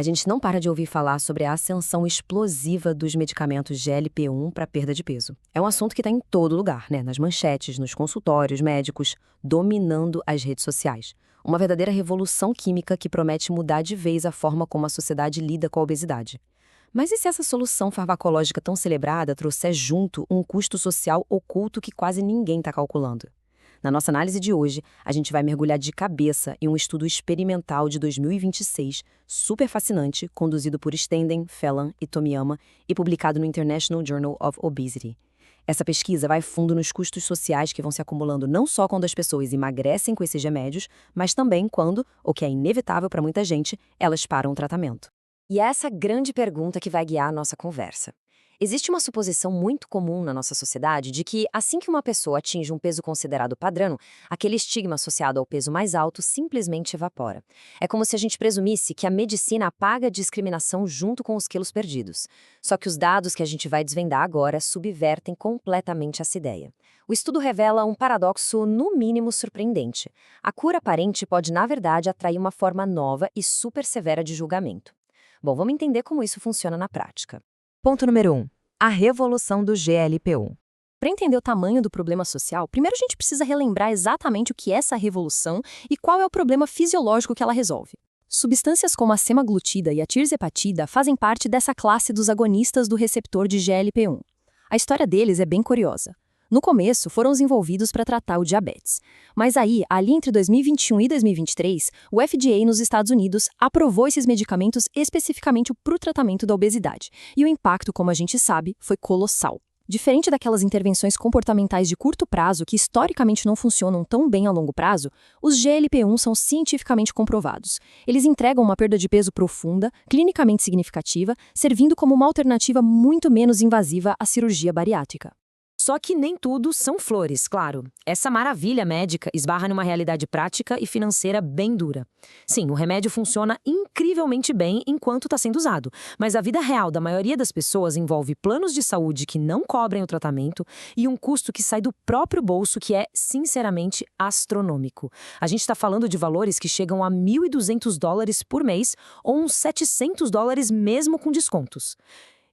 A gente não para de ouvir falar sobre a ascensão explosiva dos medicamentos GLP-1 para perda de peso. É um assunto que está em todo lugar, né? Nas manchetes, nos consultórios médicos, dominando as redes sociais. Uma verdadeira revolução química que promete mudar de vez a forma como a sociedade lida com a obesidade. Mas e se essa solução farmacológica tão celebrada trouxer junto um custo social oculto que quase ninguém está calculando? Na nossa análise de hoje, a gente vai mergulhar de cabeça em um estudo experimental de 2026, super fascinante, conduzido por Stenden, Phelan e Tomiyama e publicado no International Journal of Obesity. Essa pesquisa vai fundo nos custos sociais que vão se acumulando não só quando as pessoas emagrecem com esses remédios, mas também quando, o que é inevitável para muita gente, elas param o tratamento. E é essa grande pergunta que vai guiar a nossa conversa. Existe uma suposição muito comum na nossa sociedade de que, assim que uma pessoa atinge um peso considerado padrão, aquele estigma associado ao peso mais alto simplesmente evapora. É como se a gente presumisse que a medicina apaga a discriminação junto com os quilos perdidos. Só que os dados que a gente vai desvendar agora subvertem completamente essa ideia. O estudo revela um paradoxo, no mínimo, surpreendente. A cura aparente pode, na verdade, atrair uma forma nova e super severa de julgamento. Bom, vamos entender como isso funciona na prática. Ponto número 1. A revolução do GLP-1. Para entender o tamanho do problema social, primeiro a gente precisa relembrar exatamente o que é essa revolução e qual é o problema fisiológico que ela resolve. Substâncias como a semaglutida e a tirzepatida fazem parte dessa classe dos agonistas do receptor de GLP-1. A história deles é bem curiosa. No começo, foram desenvolvidos para tratar o diabetes. Mas aí, ali entre 2021 e 2023, o FDA nos Estados Unidos aprovou esses medicamentos especificamente para o tratamento da obesidade. E o impacto, como a gente sabe, foi colossal. Diferente daquelas intervenções comportamentais de curto prazo que historicamente não funcionam tão bem a longo prazo, os GLP-1 são cientificamente comprovados. Eles entregam uma perda de peso profunda, clinicamente significativa, servindo como uma alternativa muito menos invasiva à cirurgia bariátrica. Só que nem tudo são flores, claro. Essa maravilha médica esbarra numa realidade prática e financeira bem dura. Sim, o remédio funciona incrivelmente bem enquanto está sendo usado, mas a vida real da maioria das pessoas envolve planos de saúde que não cobrem o tratamento e um custo que sai do próprio bolso que é, sinceramente, astronômico. A gente está falando de valores que chegam a $1.200 por mês ou uns $700 mesmo com descontos.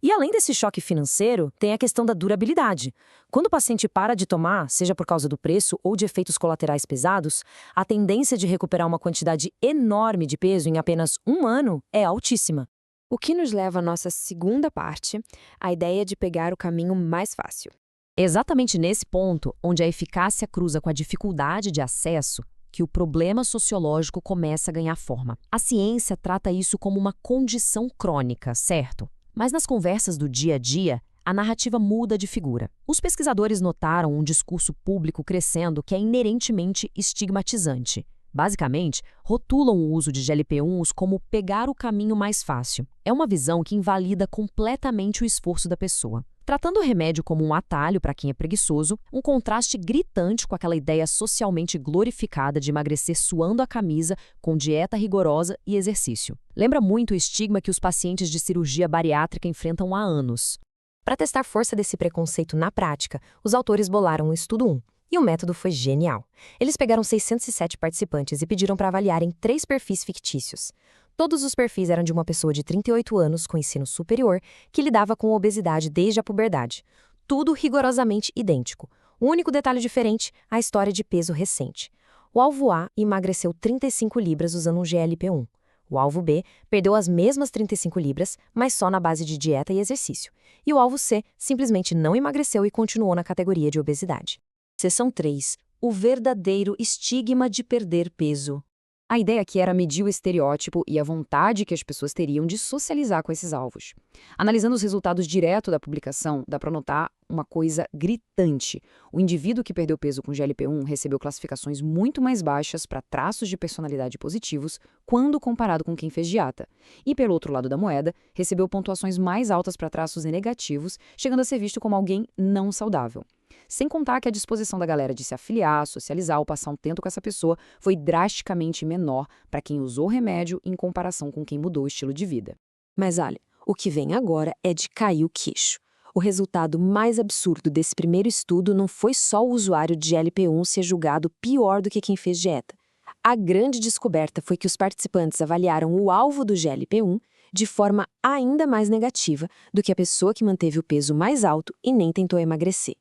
E além desse choque financeiro, tem a questão da durabilidade. Quando o paciente para de tomar, seja por causa do preço ou de efeitos colaterais pesados, a tendência de recuperar uma quantidade enorme de peso em apenas um ano é altíssima. O que nos leva à nossa segunda parte, a ideia de pegar o caminho mais fácil. É exatamente nesse ponto, onde a eficácia cruza com a dificuldade de acesso, que o problema sociológico começa a ganhar forma. A ciência trata isso como uma condição crônica, certo? Mas nas conversas do dia a dia, a narrativa muda de figura. Os pesquisadores notaram um discurso público crescendo que é inerentemente estigmatizante. Basicamente, rotulam o uso de GLP-1s como pegar o caminho mais fácil. É uma visão que invalida completamente o esforço da pessoa. Tratando o remédio como um atalho para quem é preguiçoso, um contraste gritante com aquela ideia socialmente glorificada de emagrecer suando a camisa, com dieta rigorosa e exercício. Lembra muito o estigma que os pacientes de cirurgia bariátrica enfrentam há anos. Para testar a força desse preconceito na prática, os autores bolaram um estudo 1. E o método foi genial. Eles pegaram 607 participantes e pediram para avaliarem 3 perfis fictícios. Todos os perfis eram de uma pessoa de 38 anos com ensino superior que lidava com obesidade desde a puberdade. Tudo rigorosamente idêntico. O único detalhe diferente, a história de peso recente. O alvo A emagreceu 35 libras usando um GLP-1. O alvo B perdeu as mesmas 35 libras, mas só na base de dieta e exercício. E o alvo C simplesmente não emagreceu e continuou na categoria de obesidade. Seção 3. O verdadeiro estigma de perder peso. A ideia aqui era medir o estereótipo e a vontade que as pessoas teriam de socializar com esses alvos. Analisando os resultados direto da publicação, dá para notar uma coisa gritante. O indivíduo que perdeu peso com GLP-1 recebeu classificações muito mais baixas para traços de personalidade positivos quando comparado com quem fez dieta. E, pelo outro lado da moeda, recebeu pontuações mais altas para traços negativos, chegando a ser visto como alguém não saudável. Sem contar que a disposição da galera de se afiliar, socializar ou passar um tempo com essa pessoa foi drasticamente menor para quem usou o remédio em comparação com quem mudou o estilo de vida. Mas olha, o que vem agora é de cair o queixo. O resultado mais absurdo desse primeiro estudo não foi só o usuário de GLP-1 ser julgado pior do que quem fez dieta. A grande descoberta foi que os participantes avaliaram o alvo do GLP-1, de forma ainda mais negativa do que a pessoa que manteve o peso mais alto e nem tentou emagrecer.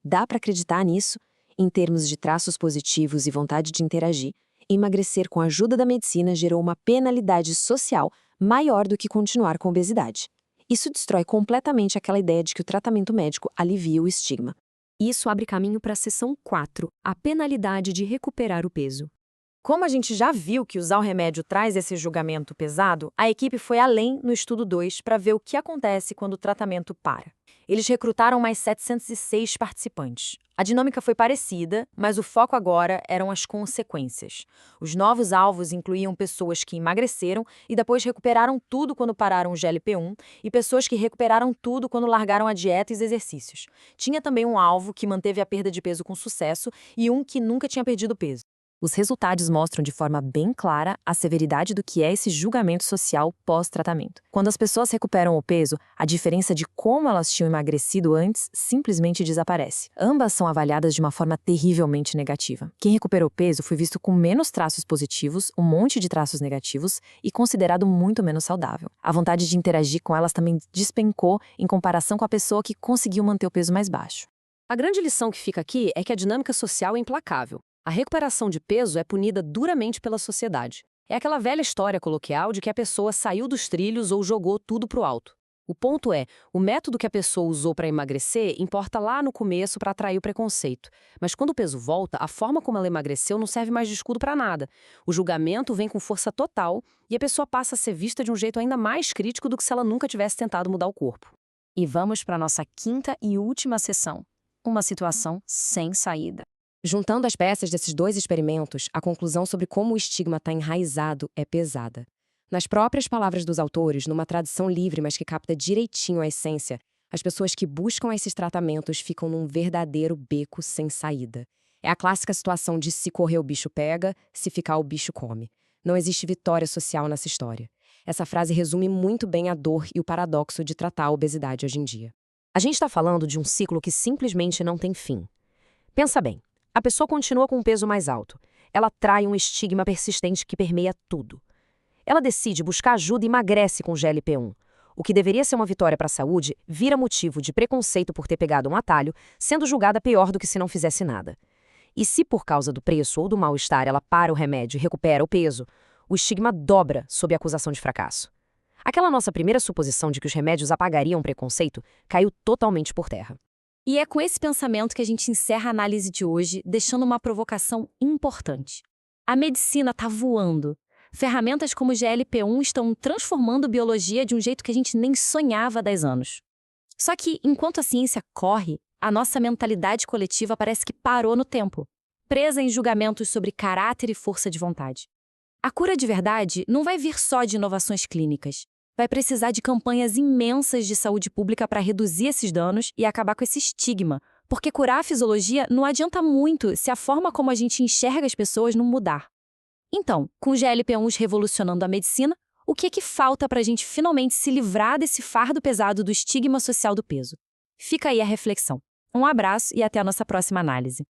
Dá para acreditar nisso? Em termos de traços positivos e vontade de interagir, emagrecer com a ajuda da medicina gerou uma penalidade social maior do que continuar com obesidade. Isso destrói completamente aquela ideia de que o tratamento médico alivia o estigma. Isso abre caminho para a seção 4, a penalidade de recuperar o peso. Como a gente já viu que usar o remédio traz esse julgamento pesado, a equipe foi além no estudo 2 para ver o que acontece quando o tratamento para. Eles recrutaram mais 706 participantes. A dinâmica foi parecida, mas o foco agora eram as consequências. Os novos alvos incluíam pessoas que emagreceram e depois recuperaram tudo quando pararam o GLP-1 e pessoas que recuperaram tudo quando largaram a dieta e os exercícios. Tinha também um alvo que manteve a perda de peso com sucesso e um que nunca tinha perdido peso. Os resultados mostram de forma bem clara a severidade do que é esse julgamento social pós-tratamento. Quando as pessoas recuperam o peso, a diferença de como elas tinham emagrecido antes simplesmente desaparece. Ambas são avaliadas de uma forma terrivelmente negativa. Quem recuperou peso foi visto com menos traços positivos, um monte de traços negativos e considerado muito menos saudável. A vontade de interagir com elas também despencou em comparação com a pessoa que conseguiu manter o peso mais baixo. A grande lição que fica aqui é que a dinâmica social é implacável. A recuperação de peso é punida duramente pela sociedade. É aquela velha história coloquial de que a pessoa saiu dos trilhos ou jogou tudo pro alto. O ponto é, o método que a pessoa usou para emagrecer importa lá no começo para atrair o preconceito. Mas quando o peso volta, a forma como ela emagreceu não serve mais de escudo para nada. O julgamento vem com força total e a pessoa passa a ser vista de um jeito ainda mais crítico do que se ela nunca tivesse tentado mudar o corpo. E vamos para a nossa quinta e última sessão. Uma situação sem saída. Juntando as peças desses dois experimentos, a conclusão sobre como o estigma está enraizado é pesada. Nas próprias palavras dos autores, numa tradução livre, mas que capta direitinho a essência, as pessoas que buscam esses tratamentos ficam num verdadeiro beco sem saída. É a clássica situação de se correr o bicho pega, se ficar o bicho come. Não existe vitória social nessa história. Essa frase resume muito bem a dor e o paradoxo de tratar a obesidade hoje em dia. A gente está falando de um ciclo que simplesmente não tem fim. Pensa bem. A pessoa continua com um peso mais alto. Ela atrai um estigma persistente que permeia tudo. Ela decide buscar ajuda e emagrece com GLP-1. O que deveria ser uma vitória para a saúde vira motivo de preconceito por ter pegado um atalho, sendo julgada pior do que se não fizesse nada. E se por causa do preço ou do mal-estar ela para o remédio e recupera o peso, o estigma dobra sob a acusação de fracasso. Aquela nossa primeira suposição de que os remédios apagariam o preconceito caiu totalmente por terra. E é com esse pensamento que a gente encerra a análise de hoje, deixando uma provocação importante. A medicina está voando. Ferramentas como o GLP-1 estão transformando biologia de um jeito que a gente nem sonhava há 10 anos. Só que, enquanto a ciência corre, a nossa mentalidade coletiva parece que parou no tempo, presa em julgamentos sobre caráter e força de vontade. A cura de verdade não vai vir só de inovações clínicas. Vai precisar de campanhas imensas de saúde pública para reduzir esses danos e acabar com esse estigma, porque curar a fisiologia não adianta muito se a forma como a gente enxerga as pessoas não mudar. Então, com os GLP-1s revolucionando a medicina, o que é que falta para a gente finalmente se livrar desse fardo pesado do estigma social do peso? Fica aí a reflexão. Um abraço e até a nossa próxima análise.